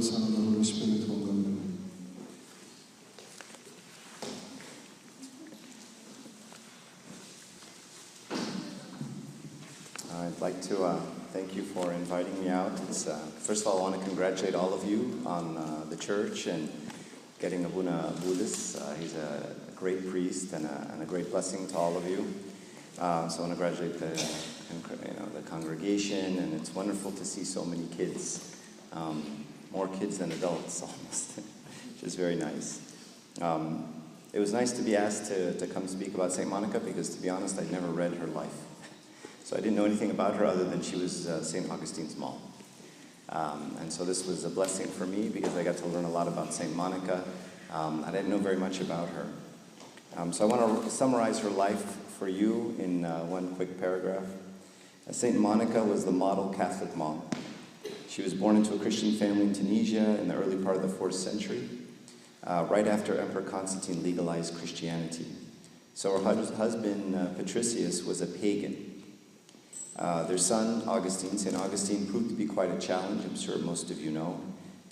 Son, and the Holy Spirit, one God. Amen. I'd like to thank you for inviting me out. First of all, I want to congratulate all of you on the church and getting Abuna Buddhist. He's a great priest and a great blessing to all of you. So I want to congratulate the congregation, and it's wonderful to see so many kids, more kids than adults almost, which is very nice. It was nice to be asked to come speak about St. Monica because, to be honest, I'd never read her life. So I didn't know anything about her other than she was St. Augustine's mom. And so this was a blessing for me because I got to learn a lot about St. Monica. I didn't know very much about her. So I want to summarize her life for you in one quick paragraph. St. Monica was the model Catholic mom. She was born into a Christian family in Tunisia in the early part of the 4th century, right after Emperor Constantine legalized Christianity. So her husband, Patricius, was a pagan. Their son, Augustine, St. Augustine, proved to be quite a challenge, I'm sure most of you know,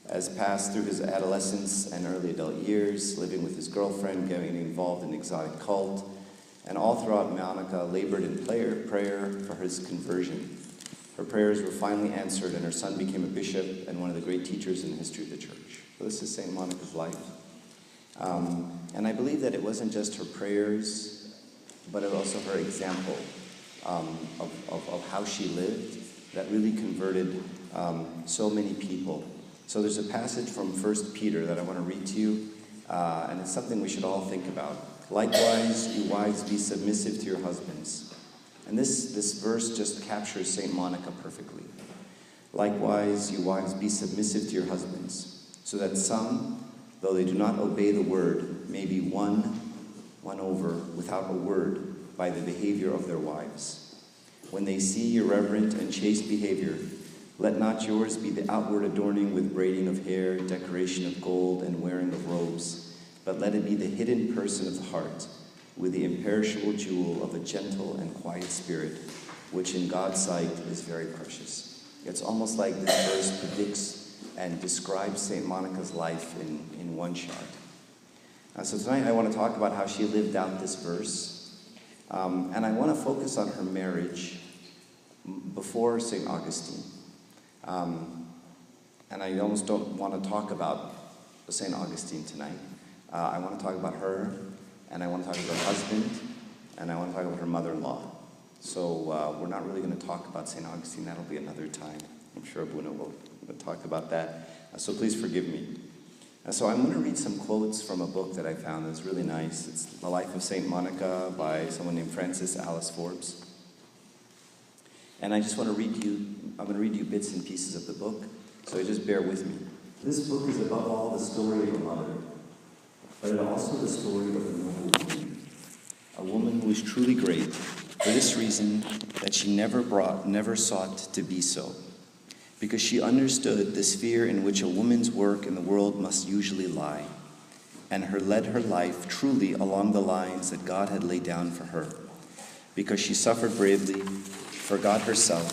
as passed through his adolescence and early adult years, living with his girlfriend, getting involved in exotic cult, and all throughout Monica labored in prayer for his conversion. Her prayers were finally answered, and her son became a bishop and one of the great teachers in the history of the church. So this is St. Monica's life. And I believe that it wasn't just her prayers, but it was also her example of how she lived that really converted so many people. So there's a passage from 1 Peter that I want to read to you, and it's something we should all think about. Likewise, you wives, be submissive to your husbands. And this verse just captures St. Monica perfectly. Likewise, you wives, be submissive to your husbands, so that some, though they do not obey the word, may be won over without a word by the behavior of their wives. When they see your reverent and chaste behavior, let not yours be the outward adorning with braiding of hair, decoration of gold, and wearing of robes, but let it be the hidden person of the heart, with the imperishable jewel of a gentle and quiet spirit, which in God's sight is very precious. It's almost like this verse predicts and describes St. Monica's life in one shot. So tonight I want to talk about how she lived out this verse, and I want to focus on her marriage before St. Augustine. And I almost don't want to talk about St. Augustine tonight. I want to talk about her, and I want to talk about her husband, and I want to talk about her mother-in-law. So we're not really going to talk about St. Augustine. That'll be another time. I'm sure Abuna will talk about that. So please forgive me. So I'm going to read some quotes from a book that I found that's really nice. It's The Life of St. Monica by someone named Frances Alice Forbes. And I just want to read you, I'm going to read you bits and pieces of the book, so just bear with me. This book is above all the story of a mother, but it also the story of a noble woman. A woman who is truly great for this reason, that she never sought to be so, because she understood the sphere in which a woman's work in the world must usually lie, and led her life truly along the lines that God had laid down for her, because she suffered bravely, forgot herself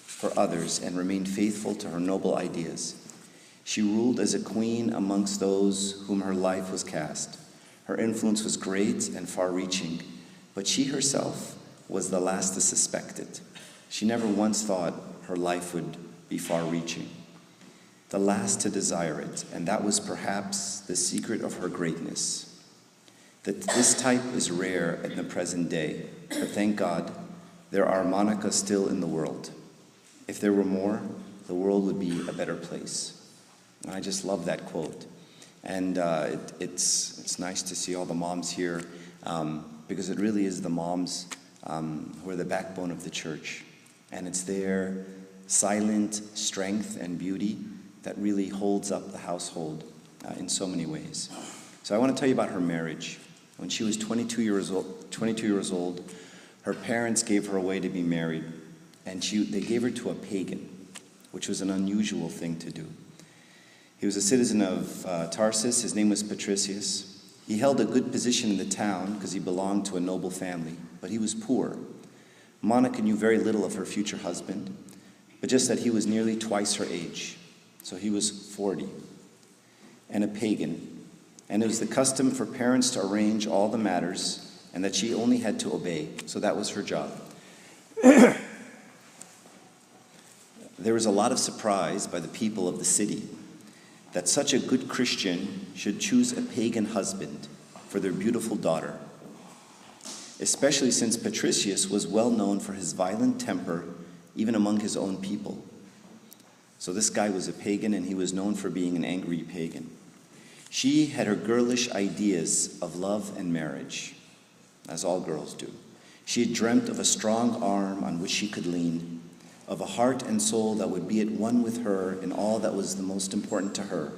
for others, and remained faithful to her noble ideas. She ruled as a queen amongst those whom her life was cast. Her influence was great and far-reaching, but she herself was the last to suspect it. She never once thought her life would be far-reaching, the last to desire it, and that was perhaps the secret of her greatness. That this type is rare in the present day, but thank God, there are Monicas still in the world. If there were more, the world would be a better place. And I just love that quote. And it's nice to see all the moms here, because it really is the moms who are the backbone of the church. And it's their silent strength and beauty that really holds up the household in so many ways. So I want to tell you about her marriage. When she was 22 years old, her parents gave her away to be married, and they gave her to a pagan, which was an unusual thing to do. He was a citizen of Tarsus. His name was Patricius. He held a good position in the town because he belonged to a noble family, but he was poor. Monica knew very little of her future husband, but just that he was nearly twice her age. So he was 40 and a pagan. And it was the custom for parents to arrange all the matters and that she only had to obey. So that was her job. There was a lot of surprise by the people of the city that such a good Christian should choose a pagan husband for their beautiful daughter, especially since Patricius was well known for his violent temper even among his own people. So this guy was a pagan, and he was known for being an angry pagan. She had her girlish ideas of love and marriage, as all girls do. She had dreamt of a strong arm on which she could lean, of a heart and soul that would be at one with her in all that was the most important to her,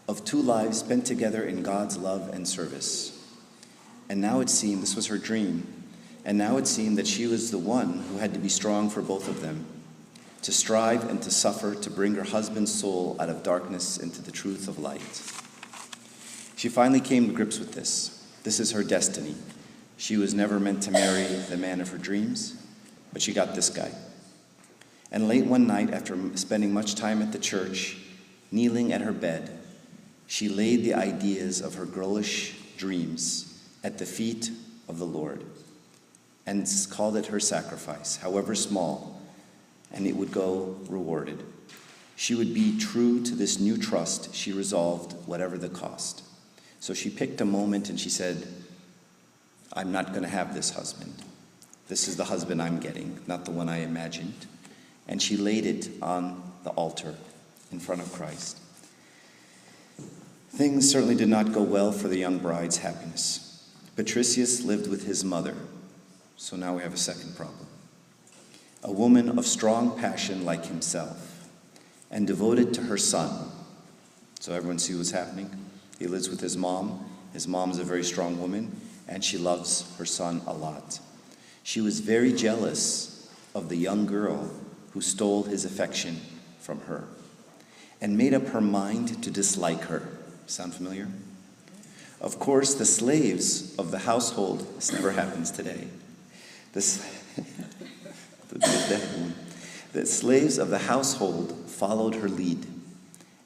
of 2 lives spent together in God's love and service. And now it seemed, this was her dream, and now it seemed that she was the one who had to be strong for both of them, to strive and to suffer to bring her husband's soul out of darkness into the truth of light. She finally came to grips with this. This is her destiny. She was never meant to marry the man of her dreams, but she got this guy. And late one night, after spending much time at the church, kneeling at her bed, she laid the ideas of her girlish dreams at the feet of the Lord and called it her sacrifice, however small, and it would go rewarded. She would be true to this new trust. She resolved, whatever the cost. So she picked a moment and she said, I'm not going to have this husband. This is the husband I'm getting, not the one I imagined. And she laid it on the altar in front of Christ. Things certainly did not go well for the young bride's happiness. Patricius lived with his mother. So now we have a second problem. A woman of strong passion like himself and devoted to her son. So everyone see what's happening? He lives with his mom. His mom is a very strong woman, and she loves her son a lot. She was very jealous of the young girl who stole his affection from her and made up her mind to dislike her. Sound familiar? Of course, the slaves of the household, this never happens today, the slaves of the household followed her lead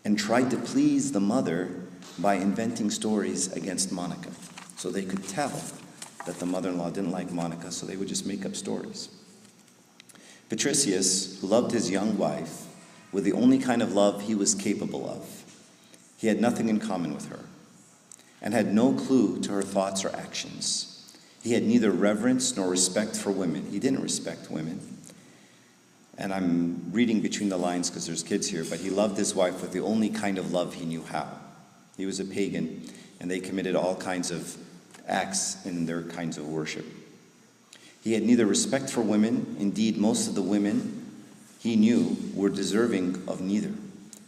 and tried to please the mother by inventing stories against Monica. So they could tell that the mother-in-law didn't like Monica, so they would just make up stories. Patricius loved his young wife with the only kind of love he was capable of. He had nothing in common with her and had no clue to her thoughts or actions. He had neither reverence nor respect for women. He didn't respect women. And I'm reading between the lines because there's kids here, but he loved his wife with the only kind of love he knew how. He was a pagan, and they committed all kinds of acts in their kinds of worship. He had neither respect for women. Indeed, most of the women he knew were deserving of neither.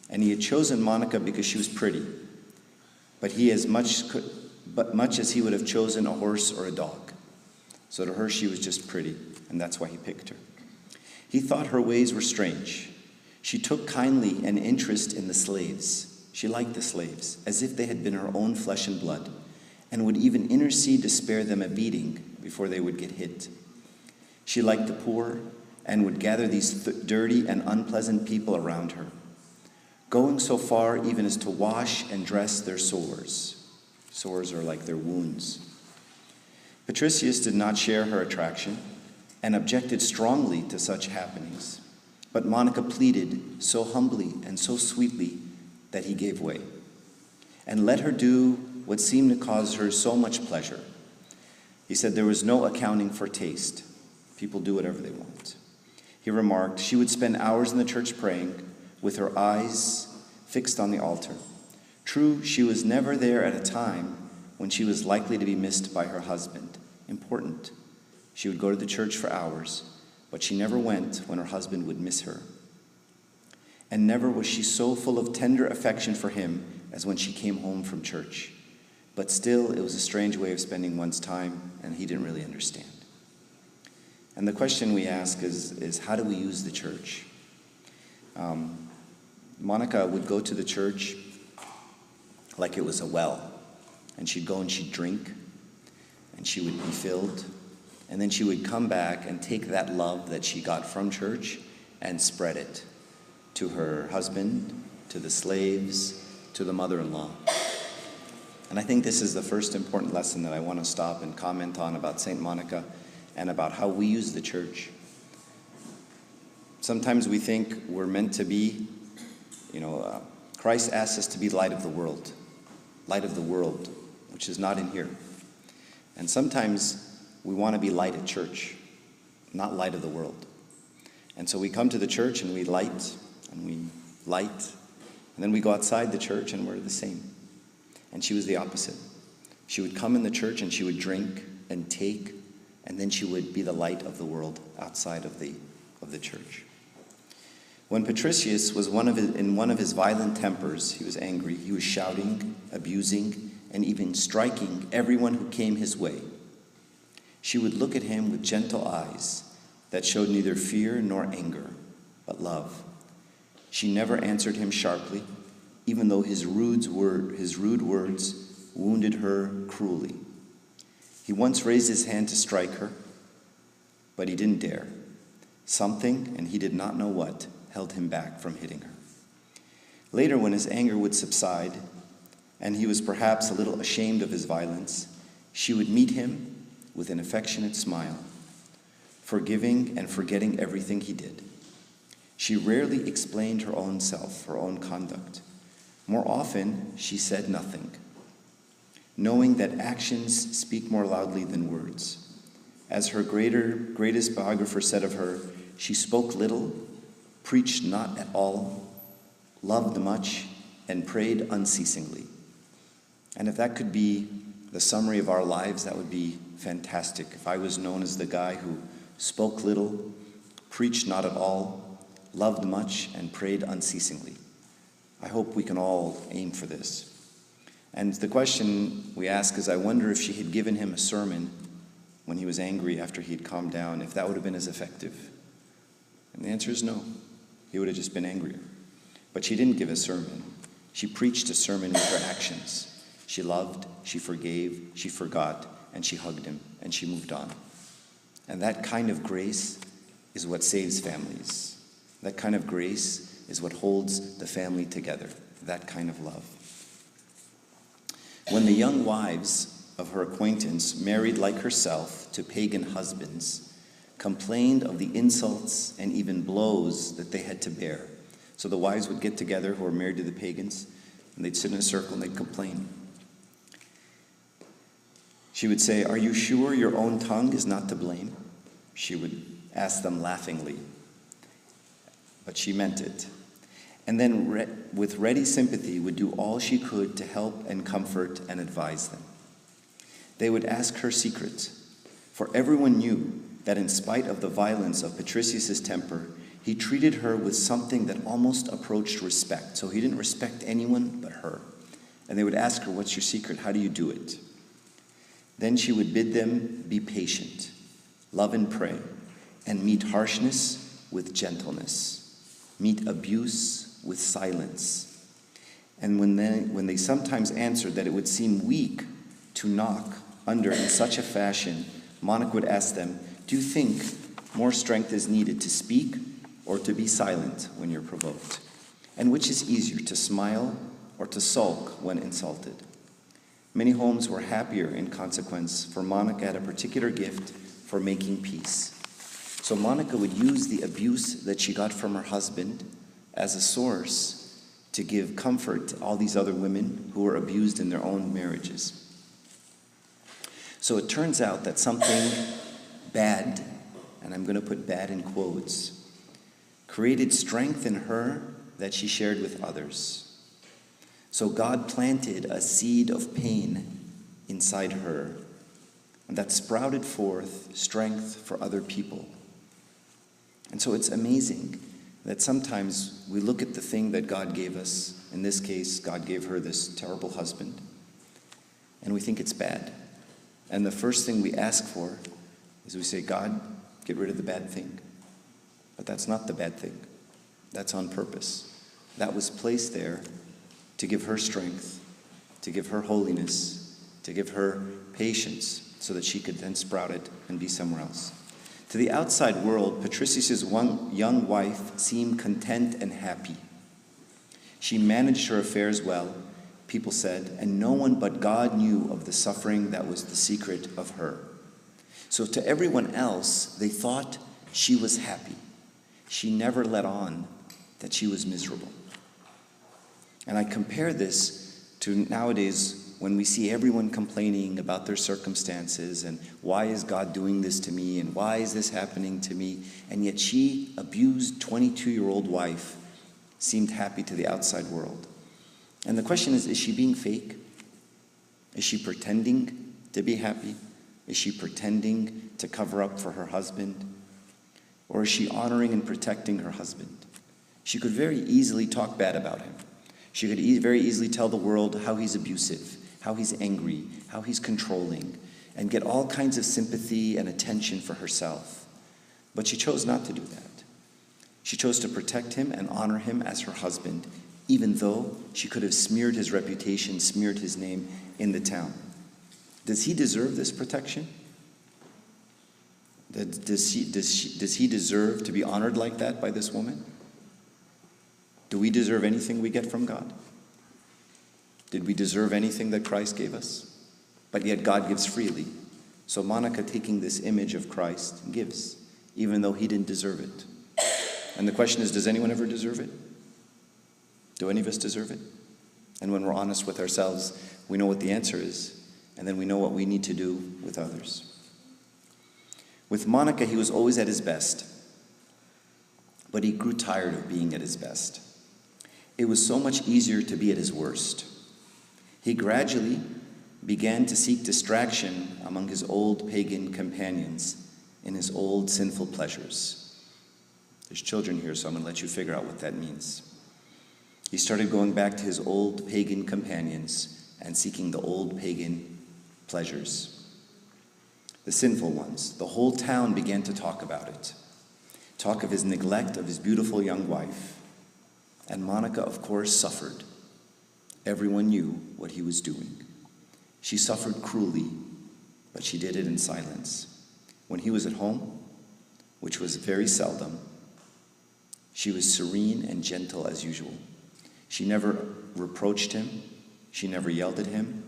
And he had chosen Monica because she was pretty, but much as he would have chosen a horse or a dog. So to her, she was just pretty, and that's why he picked her. He thought her ways were strange. She took kindly an interest in the slaves. She liked the slaves, as if they had been her own flesh and blood, and would even intercede to spare them a beating before they would get hit. She liked the poor and would gather these dirty and unpleasant people around her, going so far even as to wash and dress their sores. Sores are like their wounds. Patricius did not share her attraction and objected strongly to such happenings, but Monica pleaded so humbly and so sweetly that he gave way and let her do what seemed to cause her so much pleasure. He said there was no accounting for taste. People do whatever they want. He remarked she would spend hours in the church praying with her eyes fixed on the altar. True, she was never there at a time when she was likely to be missed by her husband. Important. She would go to the church for hours, but she never went when her husband would miss her. And never was she so full of tender affection for him as when she came home from church. But still, it was a strange way of spending one's time, and he didn't really understand. And the question we ask is how do we use the church? Monica would go to the church like it was a well, and she'd go and she'd drink, and she would be filled, and then she would come back and take that love that she got from church and spread it to her husband to the slaves, to the mother-in-law. And I think this is the first important lesson that I want to stop and comment on about St. Monica and about how we use the church. Sometimes we think we're meant to be, Christ asks us to be light of the world, which is not in here. And sometimes we want to be light at church, not light of the world. And so we come to the church and we light, and then we go outside the church and we're the same. And she was the opposite. She would come in the church and she would drink and take, and then she would be the light of the world outside of the church. When Patricius was in one of his violent tempers, he was angry, he was shouting, abusing, and even striking everyone who came his way. She would look at him with gentle eyes that showed neither fear nor anger, but love. She never answered him sharply, even though his rude words wounded her cruelly. He once raised his hand to strike her, but he didn't dare. Something, and he did not know what, held him back from hitting her. Later, when his anger would subside, and he was perhaps a little ashamed of his violence, she would meet him with an affectionate smile, forgiving and forgetting everything he did. She rarely explained her own self, her own conduct. More often, she said nothing, knowing that actions speak more loudly than words. As her greatest biographer said of her, she spoke little, preached not at all, loved much, and prayed unceasingly. And if that could be the summary of our lives, that would be fantastic. If I was known as the guy who spoke little, preached not at all, loved much, and prayed unceasingly. I hope we can all aim for this. And the question we ask is, I wonder if she had given him a sermon when he was angry after he'd calmed down, if that would have been as effective. And the answer is no. He would have just been angrier. But she didn't give a sermon. She preached a sermon with her actions. She loved, she forgave, she forgot, and she hugged him, and she moved on. And that kind of grace is what saves families. That kind of grace is what holds the family together. That kind of love. When the young wives of her acquaintance, married like herself to pagan husbands, complained of the insults and even blows that they had to bear. So the wives would get together who were married to the pagans, and they'd sit in a circle and they'd complain. She would say, "Are you sure your own tongue is not to blame?" She would ask them laughingly, but she meant it. And then with ready sympathy would do all she could to help and comfort and advise them. They would ask her secrets, for everyone knew that in spite of the violence of Patricius's temper, he treated her with something that almost approached respect. So he didn't respect anyone but her. And they would ask her, "What's your secret? How do you do it?" Then she would bid them be patient, love and pray, and meet harshness with gentleness, meet abuse with silence. And when they sometimes answered that it would seem weak to knock under in such a fashion, Monica would ask them, "Do you think more strength is needed to speak or to be silent when you're provoked? And which is easier, to smile or to sulk when insulted?" Many homes were happier in consequence, for Monica had a particular gift for making peace. So Monica would use the abuse that she got from her husband as a source to give comfort to all these other women who were abused in their own marriages. So it turns out that something bad, and I'm going to put bad in quotes, created strength in her that she shared with others. So God planted a seed of pain inside her, and that sprouted forth strength for other people. And so it's amazing that sometimes we look at the thing that God gave us. In this case, God gave her this terrible husband, and we think it's bad. And the first thing we ask for is we say, "God, get rid of the bad thing." But that's not the bad thing. That's on purpose. That was placed there to give her strength, to give her holiness, to give her patience, so that she could then sprout it and be somewhere else. To the outside world, Patricius's young wife seemed content and happy. She managed her affairs well, people said, and no one but God knew of the suffering that was the secret of her. So to everyone else, they thought she was happy. She never let on that she was miserable. And I compare this to nowadays when we see everyone complaining about their circumstances and why is God doing this to me and why is this happening to me? And yet she, abused 22-year-old wife, seemed happy to the outside world. And the question is she being fake? Is she pretending to be happy? Is she pretending to cover up for her husband? Or is she honoring and protecting her husband? She could very easily talk bad about him. She could very easily tell the world how he's abusive, how he's angry, how he's controlling, and get all kinds of sympathy and attention for herself. But she chose not to do that. She chose to protect him and honor him as her husband, even though she could have smeared his reputation, smeared his name in the town. Does he deserve this protection? Does he deserve to be honored like that by this woman? Do we deserve anything we get from God? Did we deserve anything that Christ gave us? But yet God gives freely. So Monica, taking this image of Christ, gives, even though he didn't deserve it. And the question is, does anyone ever deserve it? Do any of us deserve it? And when we're honest with ourselves, we know what the answer is, and then we know what we need to do with others. With Monica, he was always at his best, but he grew tired of being at his best. It was so much easier to be at his worst. He gradually began to seek distraction among his old pagan companions in his old sinful pleasures. There's children here, so I'm going to let you figure out what that means. He started going back to his old pagan companions and seeking the old pagan pleasures. The sinful ones. The whole town began to talk about it. Talk of his neglect of his beautiful young wife. And Monica, of course, suffered. Everyone knew what he was doing. She suffered cruelly, but she did it in silence. When he was at home, which was very seldom, she was serene and gentle as usual. She never reproached him, she never yelled at him,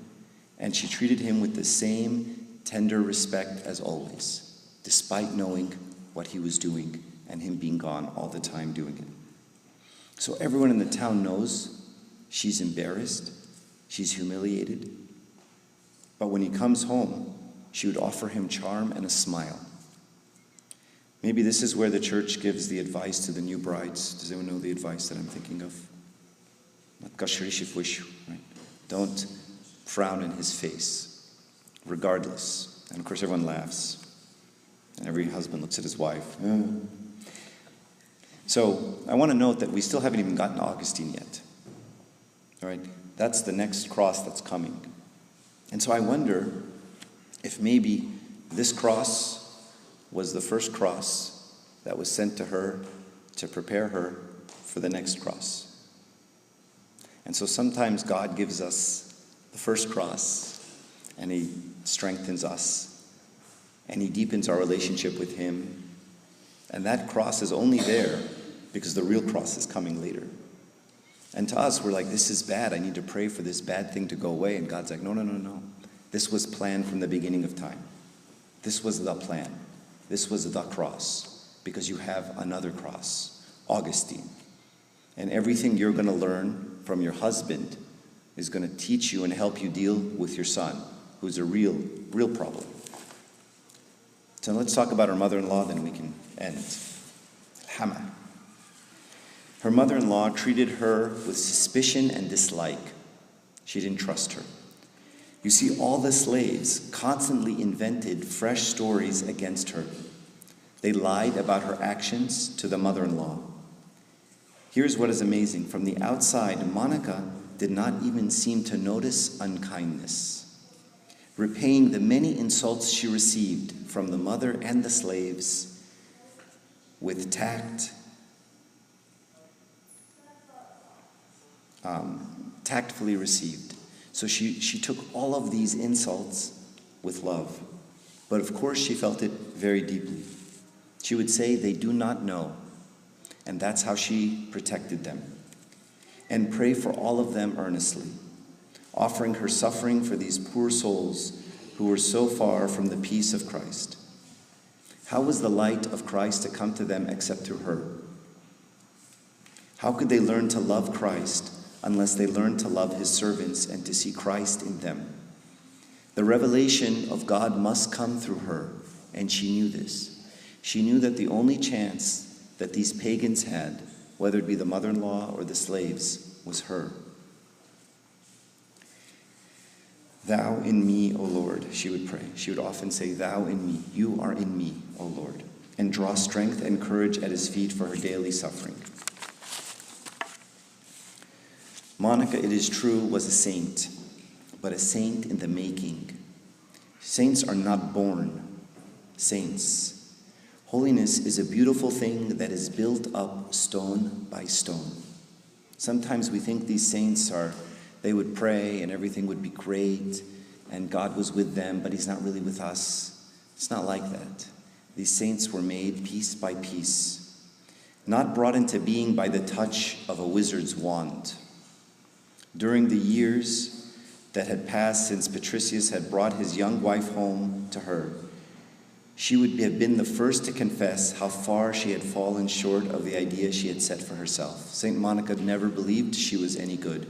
and she treated him with the same tender respect as always, despite knowing what he was doing and him being gone all the time doing it. So everyone in the town knows she's embarrassed, she's humiliated, but when he comes home, she would offer him charm and a smile. Maybe this is where the church gives the advice to the new brides. Does anyone know the advice that I'm thinking of? Right? Don't frown in his face, regardless. And of course everyone laughs. And every husband looks at his wife. So I want to note that we still haven't even gotten to Augustine yet. All right? That's the next cross that's coming. And so I wonder if maybe this cross was the first cross that was sent to her to prepare her for the next cross. And so sometimes God gives us the first cross, and he strengthens us, and he deepens our relationship with him. And that cross is only there because the real cross is coming later. And to us, we're like, this is bad. I need to pray for this bad thing to go away. And God's like, no, no, no, no. This was planned from the beginning of time. This was the plan. This was the cross, because you have another cross, Augustine. And everything you're going to learn from your husband is going to teach you and help you deal with your son, who's a real problem. So let's talk about her mother-in-law, then we can end. Hama. Her mother-in-law treated her with suspicion and dislike. She didn't trust her. You see, all the slaves constantly invented fresh stories against her. They lied about her actions to the mother-in-law. Here's what is amazing. From the outside, Monica did not even seem to notice unkindness, repaying the many insults she received from the mother and the slaves with tact, tactfully received. So she took all of these insults with love. But of course she felt it very deeply. She would say, they do not know. And that's how she protected them. and pray for all of them earnestly, offering her suffering for these poor souls who were so far from the peace of Christ. How was the light of Christ to come to them except through her? How could they learn to love Christ unless they learned to love his servants and to see Christ in them? The revelation of God must come through her, and she knew this. She knew that the only chance that these pagans had, whether it be the mother-in-law or the slaves, was her. Thou in me, O Lord, she would pray. She would often say, Thou in me, you are in me, O Lord, and draw strength and courage at his feet for her daily suffering. Monica, it is true, was a saint, but a saint in the making. Saints are not born saints. Holiness is a beautiful thing that is built up stone by stone. Sometimes we think these saints they would pray and everything would be great and God was with them, but he's not really with us. It's not like that. These saints were made piece by piece, not brought into being by the touch of a wizard's wand. During the years that had passed since Patricius had brought his young wife home to her, she would have been the first to confess how far she had fallen short of the idea she had set for herself. Saint Monica never believed she was any good.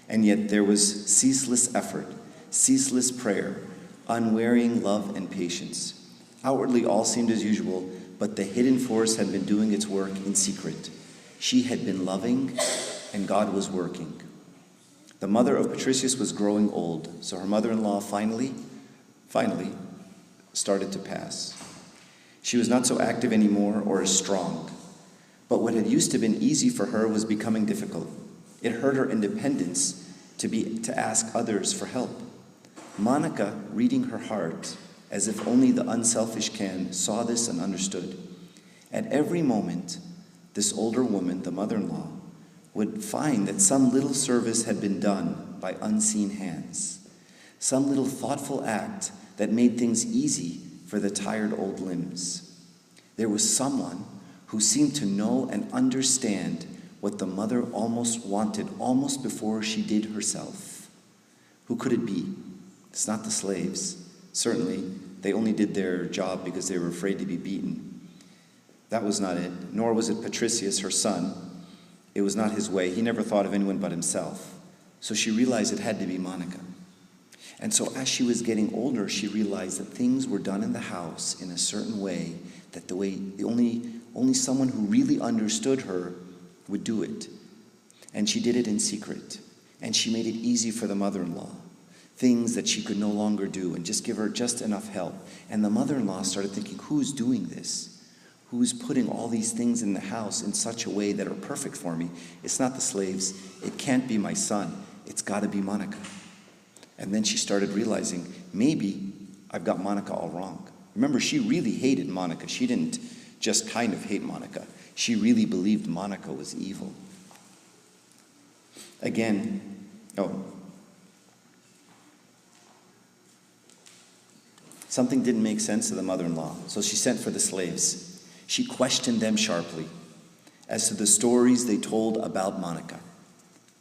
And yet there was ceaseless effort, ceaseless prayer, unwearying love and patience. Outwardly all seemed as usual, but the hidden force had been doing its work in secret. She had been loving, and God was working. The mother of Patricius was growing old, so her mother-in-law finally started to pass. She was not so active anymore or as strong, but what had used to have been easy for her was becoming difficult. It hurt her independence to ask others for help. Monica, reading her heart, as if only the unselfish can, saw this and understood. At every moment, this older woman, the mother-in-law, would find that some little service had been done by unseen hands, some little thoughtful act that made things easy for the tired old limbs. There was someone who seemed to know and understand what the mother almost wanted, almost before she did herself. Who could it be? It's not the slaves. Certainly, they only did their job because they were afraid to be beaten. That was not it, nor was it Patricius, her son. It was not his way. He never thought of anyone but himself. So she realized it had to be Monica. And so as she was getting older, she realized that things were done in the house in a certain way, that only someone who really understood her would do it. And she did it in secret. And she made it easy for the mother-in-law. Things that she could no longer do, and just give her just enough help. And the mother-in-law started thinking, who's doing this? Who's putting all these things in the house in such a way that are perfect for me? It's not the slaves. It can't be my son. It's got to be Monica. And then she started realizing, maybe I've got Monica all wrong. Remember, she really hated Monica. She didn't just kind of hate Monica. She really believed Monica was evil. Something didn't make sense to the mother-in-law, so she sent for the slaves. She questioned them sharply as to the stories they told about Monica.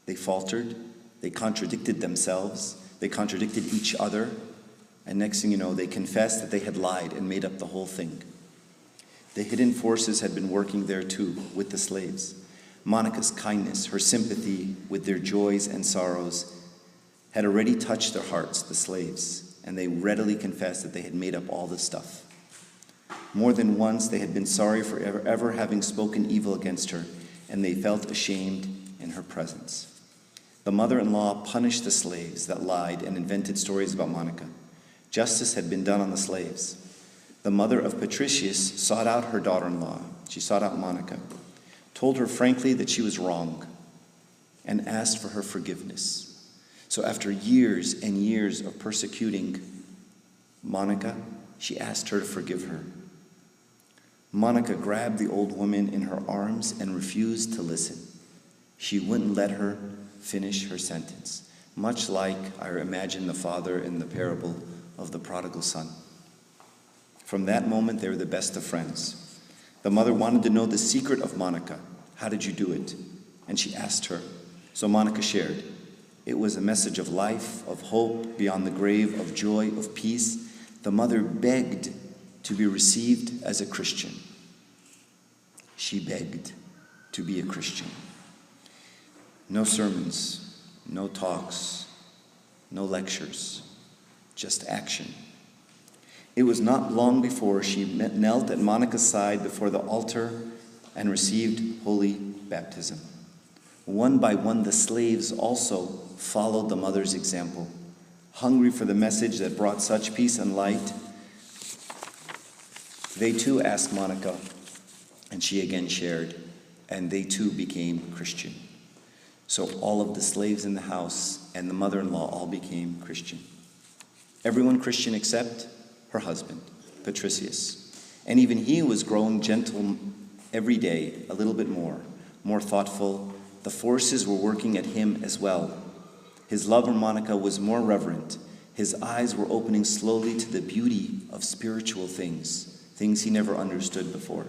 They faltered, they contradicted themselves, they contradicted each other, and next thing you know, they confessed that they had lied and made up the whole thing. The hidden forces had been working there too, with the slaves. Monica's kindness, her sympathy with their joys and sorrows, had already touched their hearts, the slaves, and they readily confessed that they had made up all this stuff. More than once, they had been sorry for ever having spoken evil against her, and they felt ashamed in her presence. The mother-in-law punished the slaves that lied and invented stories about Monica. Justice had been done on the slaves. The mother of Patricius sought out her daughter-in-law. She sought out Monica, told her frankly that she was wrong, and asked for her forgiveness. So after years and years of persecuting Monica, she asked her to forgive her. Monica grabbed the old woman in her arms and refused to listen. She wouldn't let her finish her sentence, much like I imagine the father in the parable of the prodigal son. From that moment, they were the best of friends. The mother wanted to know the secret of Monica. How did you do it? And she asked her. So Monica shared. It was a message of life, of hope beyond the grave, of joy, of peace. The mother begged to be received as a Christian. She begged to be a Christian. No sermons, no talks, no lectures, just action. It was not long before she knelt at Monica's side before the altar and received holy baptism. One by one, the slaves also followed the mother's example, hungry for the message that brought such peace and light. They too asked Monica, and she again shared, and they too became Christian. So all of the slaves in the house and the mother-in-law all became Christian. Everyone Christian except her husband, Patricius. And even he was growing gentle every day, a little bit more thoughtful. The forces were working at him as well. His love for Monica was more reverent. His eyes were opening slowly to the beauty of spiritual things he never understood before.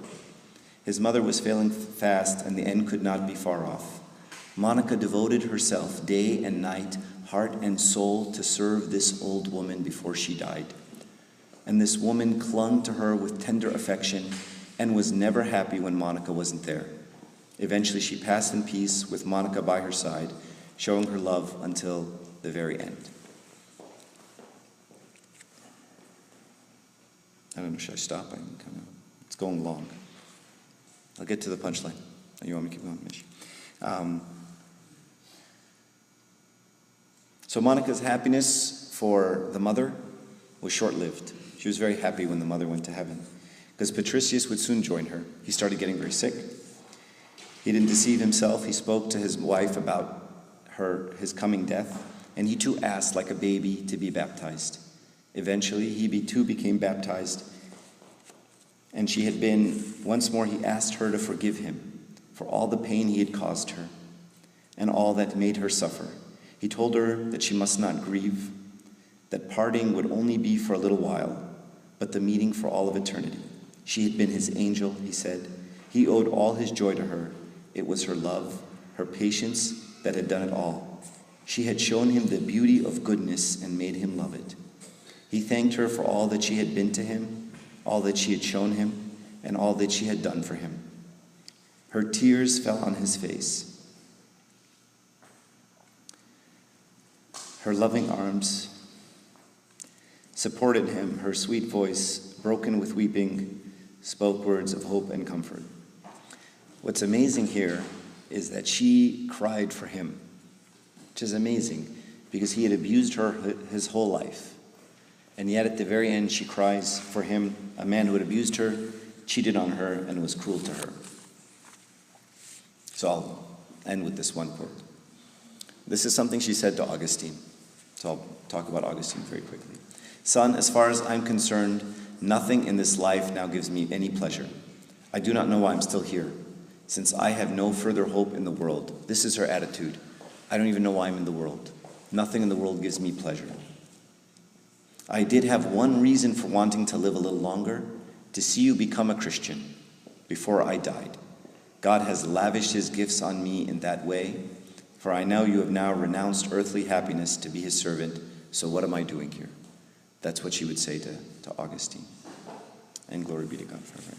His mother was failing fast, and the end could not be far off. Monica devoted herself day and night, heart and soul, to serve this old woman before she died. And this woman clung to her with tender affection and was never happy when Monica wasn't there. Eventually, she passed in peace with Monica by her side, showing her love until the very end. I don't know, should I stop? It's going long. I'll get to the punchline. You want me to keep going, Mish? So Monica's happiness for the mother was short-lived. She was very happy when the mother went to heaven, because Patricius would soon join her. He started getting very sick. He didn't deceive himself. He spoke to his wife about his coming death, and he too asked, like a baby, to be baptized. Eventually, he too became baptized, and she had been, once more he asked her to forgive him for all the pain he had caused her and all that made her suffer. He told her that she must not grieve, that parting would only be for a little while, but the meeting for all of eternity. She had been his angel, he said. He owed all his joy to her. It was her love, her patience that had done it all. She had shown him the beauty of goodness and made him love it. He thanked her for all that she had been to him, all that she had shown him, and all that she had done for him. Her tears fell on his face. Her loving arms supported him. Her sweet voice, broken with weeping, spoke words of hope and comfort. What's amazing here is that she cried for him, which is amazing, because he had abused her his whole life. And yet at the very end, she cries for him, a man who had abused her, cheated on her, and was cruel to her. So I'll end with this one quote. This is something she said to Augustine. So I'll talk about Augustine very quickly. Son, as far as I'm concerned, nothing in this life now gives me any pleasure. I do not know why I'm still here, since I have no further hope in the world. This is her attitude. I don't even know why I'm in the world. Nothing in the world gives me pleasure. I did have one reason for wanting to live a little longer, to see you become a Christian before I died. God has lavished his gifts on me in that way, for I know you have now renounced earthly happiness to be his servant, so what am I doing here? That's what she would say to Augustine. And glory be to God forever.